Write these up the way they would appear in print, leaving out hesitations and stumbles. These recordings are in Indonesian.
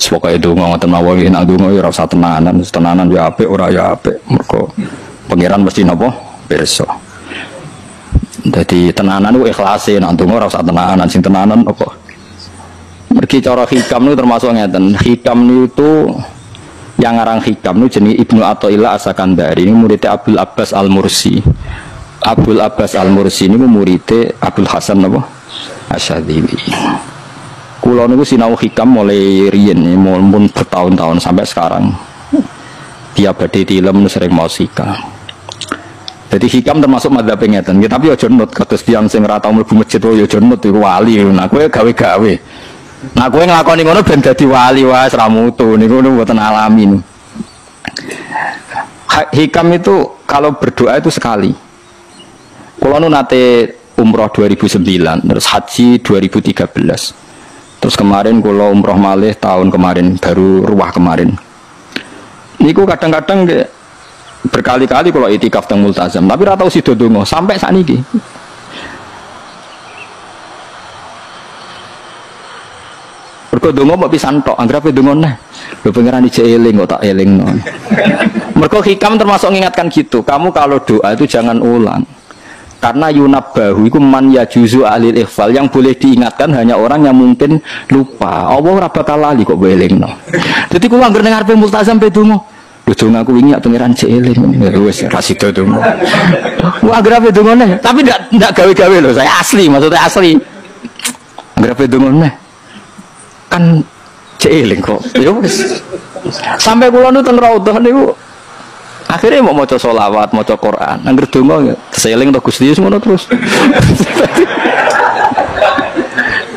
Pokoke donga ngoten mawon nek donga ya ora usah tenanan ya apik ora ya apik. Mergo pangeran mesti napa pirsa. Dadi tenanan ku ikhlase nek donga ora usah tenanan sing tenanan apa. Mergi cara hikam niku termasuk ngeten. Hikam niku yang ngarang hikam niku jenenge Ibnu Athaillah As-Sakandari, ini muridnya Abdul Abbas Al-Mursi. Abdul Abbas Al-Mursi niku muridnya Abdul Hasan apa? Asyadzili. Kula niku sinau hikam mulai riyen mun bertahun-tahun sampai sekarang. Tiap badhe tilem sering mau hikam. Jadi hikam termasuk madzhab ngeten. Ya, tapi aja nut kados tiyang sing ora tau mlebu masjid yo aja nut iku wali. Nah kowe gawe-gawe. Nah kowe nglakoni ngono ben dadi wali wae ora mutu niku mboten alami. Hikam itu kalau berdoa itu sekali. Kula nu nate umroh 2009, terus haji 2013. Terus kemarin kula umroh malih tahun kemarin, baru ruwah kemarin. Niku kadang-kadang berkali-kali kalau itikaf teng multazam, tapi ora tau sida donga sampai sakniki. Mergo donga mbok pisan tok, anggere donga neh. Lho pangeran ijek eling kok tak elingno. Mergo hikam termasuk mengingatkan gitu, kamu kalau doa itu jangan ulang. Karena yunabbahu iku man yajuzu alil ikhfal, yang boleh diingatkan hanya orang yang mungkin lupa. Allah ora bakal lali kok elingno. Dadi kula anggere ning ngarepe multazam pe donga. Lho donga aku wingi pangeran ijek eling. Wis ra sida donga. Wah anggere ape donga neh, tapi ndak gawe-gawe lho, saya asli, maksudnya asli. Anggere ape donga neh. Kan jeeling kok ya wis sampai kula nu teng raudhah niku akhirnya mau maca selawat maca Quran anggere donga seeling to Gusti Yesus ngono terus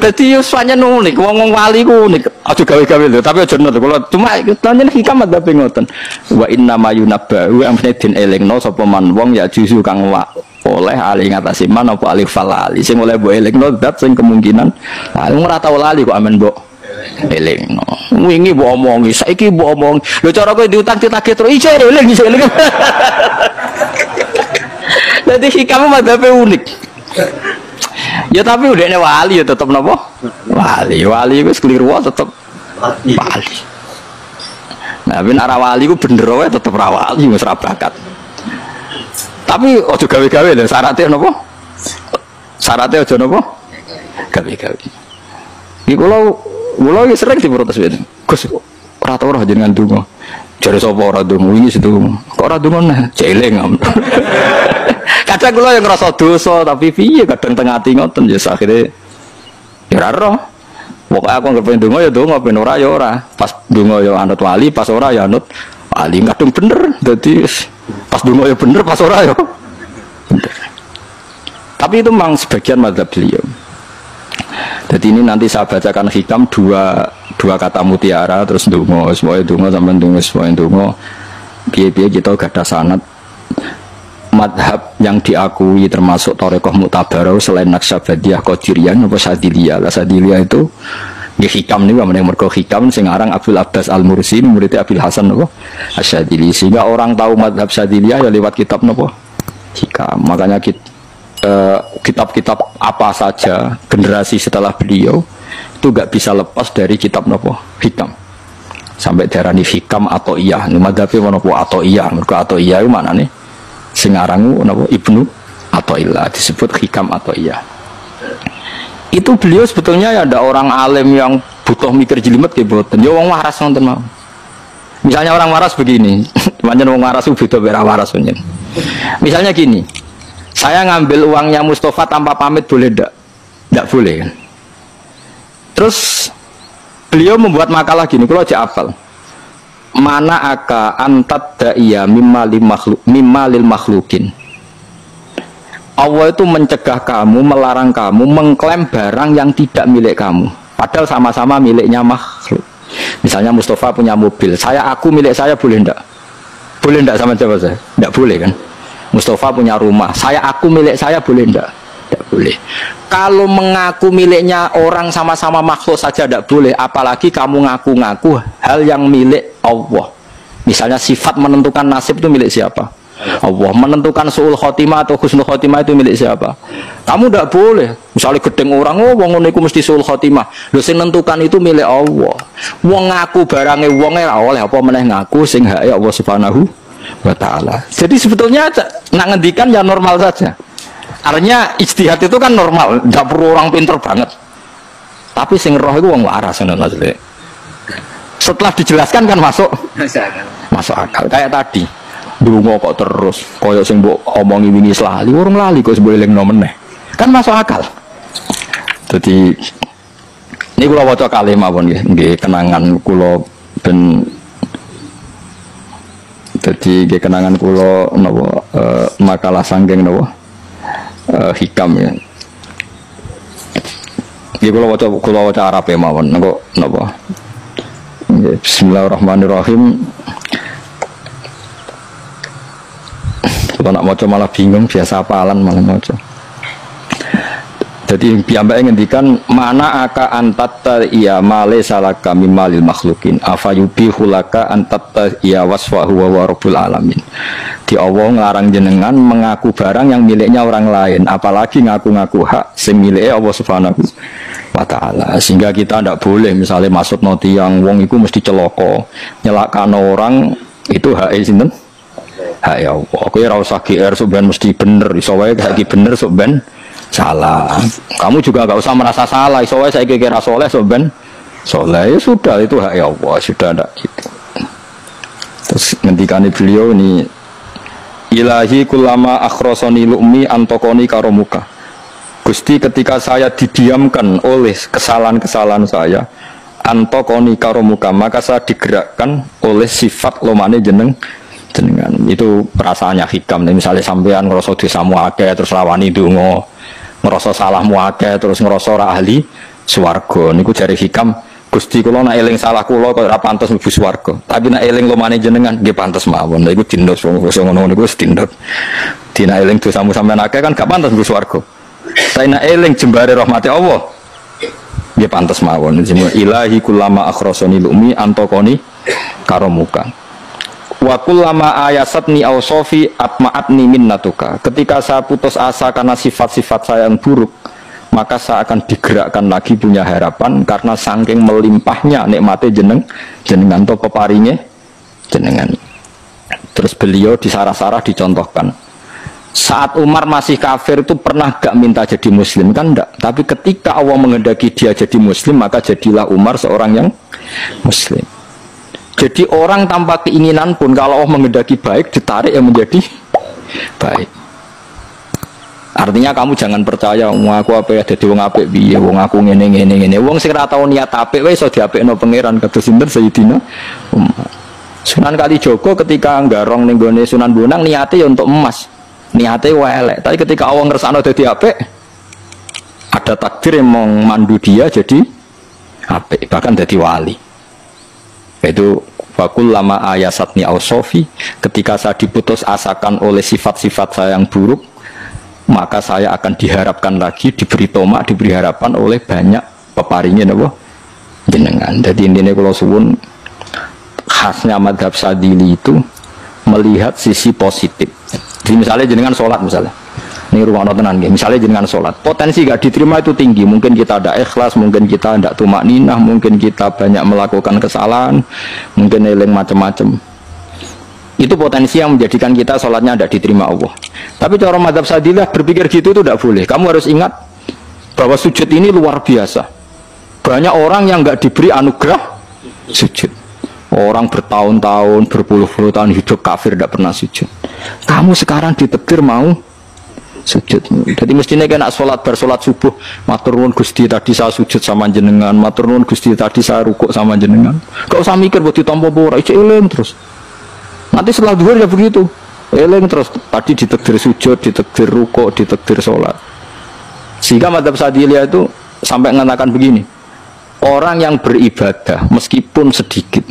dadi yo pancen unik wong wali ku unik aja gawe-gawe lho tapi aja nut kula cuma pancen hikam ada ngoten wa inna ma yunabba wa amne den elingno sapa man wong ya juzu kang oleh ali ngatasi man apa alif falali sing oleh mbok elingno dat sing kemungkinan ora tau lali kok amen mbok elingno wingi mbok omongi saiki mbok omong lho cara kowe diutang ditagih terus iso eling dadi hikam madhabe unik ya tapi udene wali ya tetep napa wali wis keliru tetep wali nah ben ara wali ku bener wae tetep ra wali wis ra bakat tapi aja gawe-gawe lho syaratnya napa syaratnya aja napa gawe-gawe iki kula iki sering diprotes wene Gus ora tau ora jenengan donga jare sapa ora donga wingi situ kok ora donga nah jeling kadang kula yang ngrasa dosa tapi piye kadang teng ati ngoten ya akhire ya ora roh pokoke aku anggere pengen donga ya donga ben ora ya ora pas donga ya anut wali pas ora ya anut wali kadang bener dadi pas donga ya bener pas ora ya bener tapi itu memang sebagian mazhab beliau. Jadi ini nanti saya bacakan hikam dua kata mutiara terus donga semuanya donga sampai donga semuanya donga biaya kita gak ada sanad madhab yang diakui termasuk Thariqah Mu'tabarah selain Naqsyabandiyah Qadiriyah apa Sadiliyah lah Sadiliyah itu ya hikam nih yang mergo hikam sing aran Abdul Abbas Al-Mursi muridnya Abil Hasan apa Asyadzili sehingga orang tahu madhab Sadiliyah ya lewat kitab apa hikam makanya kitab-kitab apa saja generasi setelah beliau itu gak bisa lepas dari kitab nopo hikam sampai darani hikam atau iya madhabe nopo atau iya mergo atau iya itu mana nih sing aran nopo Ibnu Athaillah disebut hikam atau iya itu beliau sebetulnya ya ada orang alim yang butuh mikir jelimet kayak boten ya wong waras nonton mau misalnya orang waras begini pancen wong waras itu beda beda waras pancen misalnya gini saya ngambil uangnya Mustafa tanpa pamit boleh enggak? Enggak boleh kan? Terus beliau membuat makalah gini, kalau aja hafal. Mana aka antat da'iya mimma lil makhlukin. Allah itu mencegah kamu, melarang kamu mengklaim barang yang tidak milik kamu. Padahal sama-sama miliknya makhluk. Misalnya Mustafa punya mobil, aku milik saya boleh enggak? Boleh enggak sama siapa saya? Enggak boleh kan? Mustafa punya rumah, aku milik saya boleh enggak? Tidak boleh. Kalau mengaku miliknya orang sama-sama makhluk saja tidak boleh, apalagi kamu ngaku-ngaku hal yang milik Allah. Misalnya sifat menentukan nasib itu milik siapa? Allah. Menentukan suul khotimah atau husnul khotimah itu milik siapa? Kamu tidak boleh. Misalnya gedeng orang, oh wong ngono iku mesti suul khotimah. Lho sing nentukan itu milik Allah. Wong ngaku barange wonge ora oleh apa meneh ngaku sing hak Allah Subhanahu wa taala. Jadi sebetulnya nak ngendikan ya normal saja. Artinya ijtihad itu kan normal, tidak perlu orang pinter banget. Tapi sing roh itu wong waras ngono maksudnya. Setelah dijelaskan kan masuk akal. Kayak tadi ndonga kok terus koyo sing mbok omongi wingi lali, urung lali kok mbok elingno meneh. Kan masuk akal. Jadi ini kula waca kalih mawon nggih kenangan kula ben dadi nggih kenangan kula napa makalah sanggeng napa hikam ya. Nggih kula waca Arabe mawon napa. Bismillahirrahmanirrahim. Kalau nak maca malah bingung, biasa apalan malah maca. Jadi piyambake ngendikan mana aka antatta iya male salaka mimalil makhlukin afayubihu laka antatta iya wasfahu wa rabbul alamin. Di Allah nglarang jenengan mengaku barang yang miliknya orang lain, apalagi ngaku-ngaku hak sing milike Allah Subhanahu wa taala. Sehingga kita tidak boleh misalnya maksud noti yang wong iku mesti celoko, nyelakkan orang itu hak sinten? Hak ya Allah. Kowe ora usah GR sok ben mesti bener, iso wae hak iki bener sok ben salah. Kamu juga enggak usah merasa salah, iso wae saiki kira saleh sok ben saleh. Ya sudah itu hak ya Allah, sudah ndak gitu. Terus ngendikane beliau ini Ilahi kullama akhrosoni lu'mi antokoni karomuka. Gusti ketika saya didiamkan oleh kesalahan-kesalahan saya antokoni karomuka, maka saya digerakkan oleh sifat lomane jenengan. Itu perasaannya hikam. Misalnya sampean ngerasa dosamu akeh terus rawani donga, ngerasa salahmu akeh terus ngerasa ora ahli swarga. Niku jare hikam, Gusti kula nak eling salah kula kok ora pantes mlebu swarga. Tapi nak eling lomane jenengan nggih pantes mawon. Lha iku dindos wong ngono niku wis dindos. Dina eling dosamu sampean akeh kan gak pantes mlebu swarga. Tapi nak eling jembare rahmati Allah nggih pantes mawon. Ilahi kullama akhrasani lumi antokoni karomuka. Wa kullama ayasatni awsofi atma'atni minnatuka. Ketika saya putus asa karena sifat-sifat saya yang buruk, maka saya akan digerakkan lagi punya harapan karena saking melimpahnya nikmatnya jenengan to peparinge jenengan. Terus beliau disarah-sarah dicontohkan. Saat Umar masih kafir itu pernah gak minta jadi muslim kan enggak, tapi ketika Allah menghendaki dia jadi muslim maka jadilah Umar seorang yang muslim. Jadi orang tanpa keinginan pun kalau Allah menghendaki baik ditarik yang menjadi baik. Artinya kamu jangan percaya wong aku apa ya dadi wong apik piye, wong aku ngene. Wong sing ora tau niat apik wae iso diapikno pangeran kados sinten Sayyidina Umar. Sunan Kalijaga ketika nggarong ning gone Sunan Bonang niate ya untuk emas. Niate wae elek, tapi ketika Allah ngersakno dadi apik ada takdir yang memandu dia jadi apik, bahkan dadi wali. Itu fakul lama ayasatni ausofi, ketika saya diputus asakan oleh sifat-sifat saya yang buruk, maka saya akan diharapkan lagi, diberi tomak, diberi harapan oleh banyak peparingnya napa jenengan. Jadi intinya kalau suwun khasnya madhab Sadili itu melihat sisi positif. Jadi misalnya jenengan sholat misalnya, ini rumah tenan nggih. Misalnya jenengan sholat, potensi gak diterima itu tinggi. Mungkin kita ada ikhlas, mungkin kita tidak tumak ninah, mungkin kita banyak melakukan kesalahan, mungkin eling macam-macam. Itu potensi yang menjadikan kita sholatnya tidak diterima Allah. Tapi cara madhab Sadilah berpikir gitu itu tidak boleh. Kamu harus ingat bahwa sujud ini luar biasa. Banyak orang yang nggak diberi anugerah sujud. Orang bertahun-tahun, berpuluh-puluh tahun hidup kafir tidak pernah sujud. Kamu sekarang ditakdir mau sujud. Jadi mestinya kena sholat bersolat subuh, matur nuwun Gusti tadi saya sujud sama jenengan, matur nuwun Gusti tadi saya rukuk sama jenengan. Gak usah mikir buat ditampa ora, eling terus. Nanti setelah zuhur ya begitu, eling terus. Tadi ditakdir sujud, ditakdir rukuk, ditakdir sholat. Sehingga madhab Sadiliyah itu sampai mengatakan begini, orang yang beribadah meskipun sedikit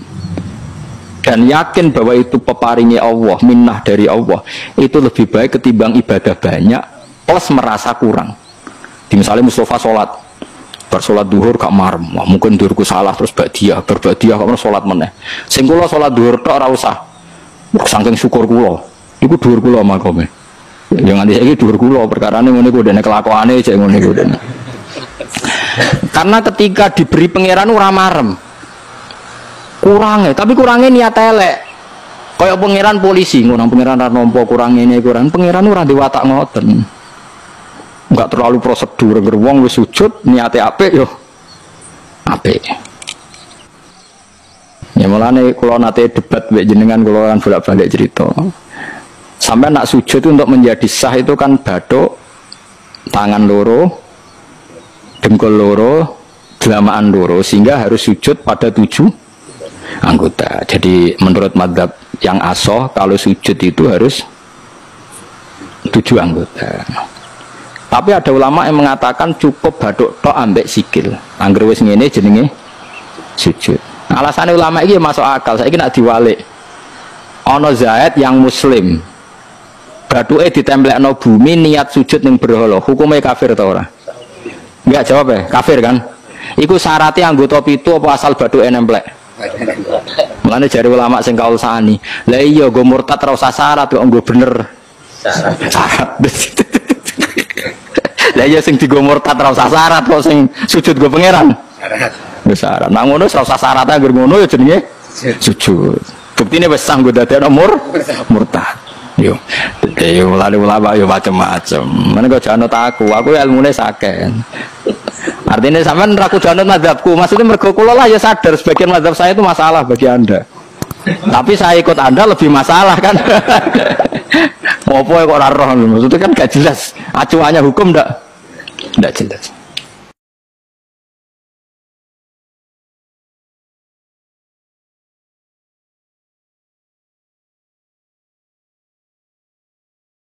dan yakin bahwa itu peparingnya Allah, minnah dari Allah, itu lebih baik ketimbang ibadah banyak plus merasa kurang. Di misalnya Mustafa sholat, bersolat duhur gak marem, mungkin duhurku salah terus berbadiah kamu sholat meneh. Sing kula sholat duhur tok ora usah, saking syukur kula. Iku dhuwur kula makome. Ya nganti saiki dhuwur kula perkarane ngene ku dene kelakuane cek ngene ku dene. Karena ketika diberi pangeran ora marem. Kurangnya, tapi kurangnya niat elek. Kayak pangeran polisi, ngono pangeran ra nampa kurang ini kurang. Pangeran ora diwatak ngoten. Enggak terlalu prosedur, wong wis sujud niate apik yo apik. Ya mulane kula nate debat mbek jenengan kula kan bolak-balik cerita. Sampai nak sujud untuk menjadi sah itu kan bathuk, tangan loro, dengkul loro, delamaan loro, sehingga harus sujud pada 7 anggota. Jadi menurut madzhab yang asoh kalau sujud itu harus 7 anggota. Tapi ada ulama yang mengatakan cukup bathuk tok ambek sikil. Angger wis ngene jenenge sujud. Alasannya ulama ini masuk akal. Saiki nak diwalik. Ana Zaid yang muslim. Bathuke ditemplekno bumi niat sujud ning berhala. Hukumnya kafir ta ora? Enggak jawab ya, kafir kan? Iku syaratnya anggota pitu apa asal bathuke nemplek? Mulane jare ulama sing kaul sani. Lah iya go murtad ora usah syarat kok nggo bener. Syarat. Lah iya sing digo murtad ora usah syarat kok sing sujud go pangeran. Syarat. Nah ngono ora usah syarat anggere ngono ya jenenge sujud. Buktine wis sanggo dadekno murtad. Yo. Yo ulama yo macam-macam. Mana kok janut aku ilmune sakit. Artinya sampean ra kudu anut mazhabku. Maksudnya mergo kula lah ya sadar sebagian mazhab saya itu masalah bagi Anda. Tapi saya ikut Anda lebih masalah kan. Apa kok ora roh maksudnya kan gak jelas. Acuannya hukum ndak jelas.